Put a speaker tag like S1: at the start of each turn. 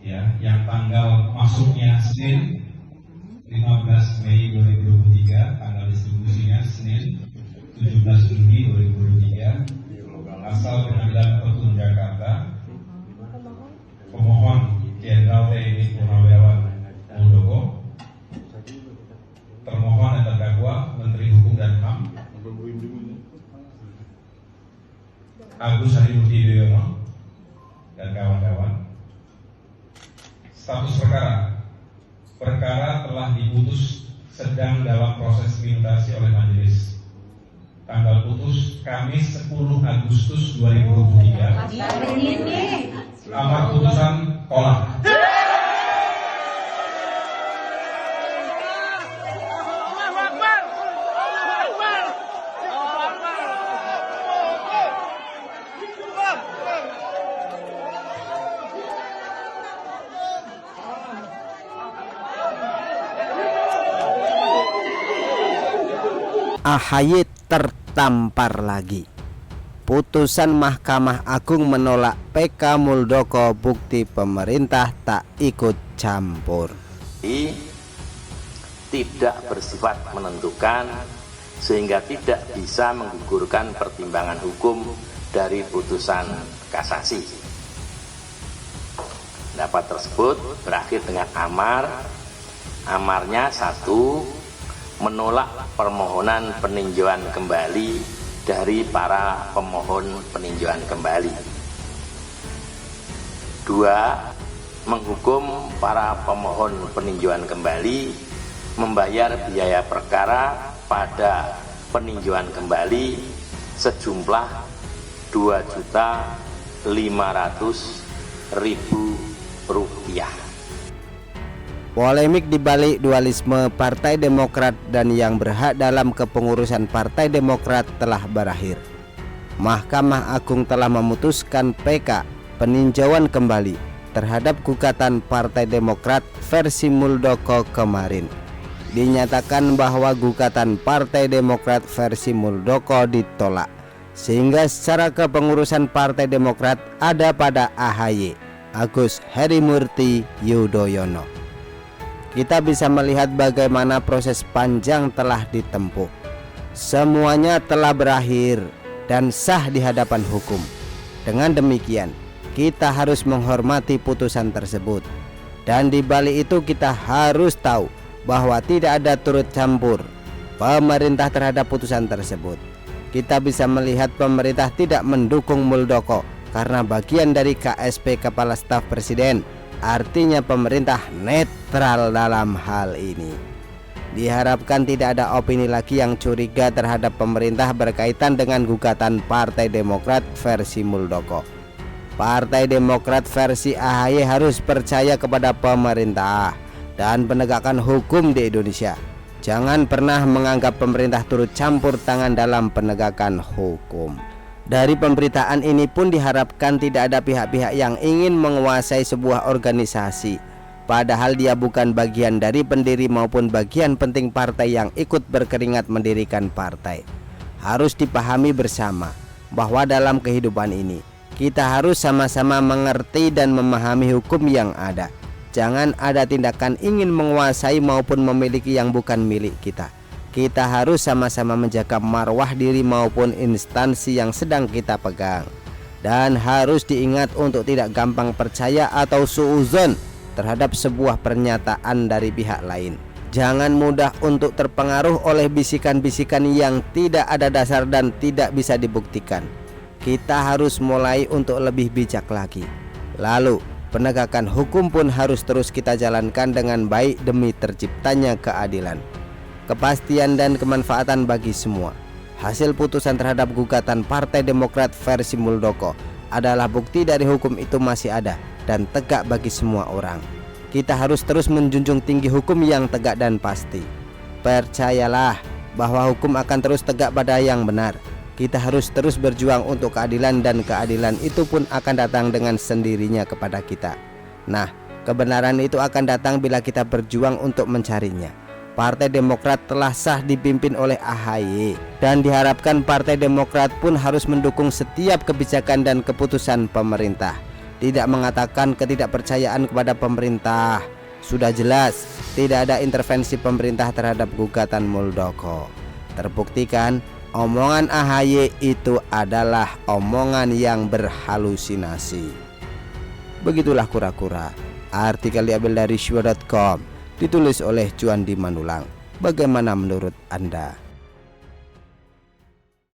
S1: Ya, yang tanggal masuknya Senin 15 Mei 2023, tanggal distribusinya Senin 17 Juni 2023, asal Pengadilan Petun Jakarta, pemohon Jenderal TNI Purnawirawan Muldoko, termohon dan terdakwa Menteri Hukum dan HAM Agus Harimurti Yudhoyono dan kawan-kawan. Status perkara telah diputus sedang dalam proses minutasi oleh majelis. Tanggal putus Kamis 10 Agustus 2023. Amar putusan tolak.
S2: AHY tertampar lagi. Putusan Mahkamah Agung menolak PK Muldoko, bukti pemerintah tak ikut campur.
S3: Tidak bersifat menentukan sehingga tidak bisa menggugurkan pertimbangan hukum dari putusan kasasi. Pendapat tersebut berakhir dengan amarnya satu, menolak permohonan peninjauan kembali dari para pemohon peninjauan kembali. Dua, menghukum para pemohon peninjauan kembali membayar biaya perkara pada peninjauan kembali sejumlah Rp2.500.000.
S2: Polemik dibalik dualisme Partai Demokrat dan yang berhak dalam kepengurusan Partai Demokrat telah berakhir. Mahkamah Agung telah memutuskan PK peninjauan kembali terhadap gugatan Partai Demokrat versi Muldoko kemarin. Dinyatakan bahwa gugatan Partai Demokrat versi Muldoko ditolak, sehingga secara kepengurusan Partai Demokrat ada pada AHY, Agus Harimurti Yudhoyono. Kita bisa melihat bagaimana proses panjang telah ditempuh. Semuanya telah berakhir dan sah di hadapan hukum. Dengan demikian, kita harus menghormati putusan tersebut. Dan di balik itu kita harus tahu bahwa tidak ada turut campur pemerintah terhadap putusan tersebut. Kita bisa melihat pemerintah tidak mendukung Muldoko karena bagian dari KSP Kepala Staf Presiden. Artinya pemerintah netral dalam hal ini. Diharapkan tidak ada opini lagi yang curiga terhadap pemerintah berkaitan dengan gugatan Partai Demokrat versi Muldoko. Partai Demokrat versi AHY harus percaya kepada pemerintah dan penegakan hukum di Indonesia. Jangan pernah menganggap pemerintah turut campur tangan dalam penegakan hukum. Dari pemberitaan ini pun diharapkan tidak ada pihak-pihak yang ingin menguasai sebuah organisasi, padahal dia bukan bagian dari pendiri maupun bagian penting partai yang ikut berkeringat mendirikan partai. Harus dipahami bersama bahwa dalam kehidupan ini kita harus sama-sama mengerti dan memahami hukum yang ada. Jangan ada tindakan ingin menguasai maupun memiliki yang bukan milik kita. Kita harus sama-sama menjaga marwah diri maupun instansi yang sedang kita pegang. Dan harus diingat untuk tidak gampang percaya atau suudzon terhadap sebuah pernyataan dari pihak lain. Jangan mudah untuk terpengaruh oleh bisikan-bisikan yang tidak ada dasar dan tidak bisa dibuktikan. Kita harus mulai untuk lebih bijak lagi. Lalu, penegakan hukum pun harus terus kita jalankan dengan baik demi terciptanya keadilan, kepastian dan kemanfaatan bagi semua. Hasil putusan terhadap gugatan Partai Demokrat versi Muldoko adalah bukti dari hukum itu masih ada dan tegak bagi semua orang. Kita harus terus menjunjung tinggi hukum yang tegak dan pasti. Percayalah bahwa hukum akan terus tegak pada yang benar. Kita harus terus berjuang untuk keadilan dan keadilan itu pun akan datang dengan sendirinya kepada kita. Nah, kebenaran itu akan datang bila kita berjuang untuk mencarinya. Partai Demokrat telah sah dipimpin oleh AHY dan diharapkan Partai Demokrat pun harus mendukung setiap kebijakan dan keputusan pemerintah. tidak mengatakan ketidakpercayaan kepada pemerintah. Sudah jelas tidak ada intervensi pemerintah terhadap gugatan Muldoko. Terbuktikan omongan AHY itu adalah omongan yang berhalusinasi. Begitulah kura-kura. Artikel diambil dari syua.com, ditulis oleh Juandi Manulang. Bagaimana menurut Anda?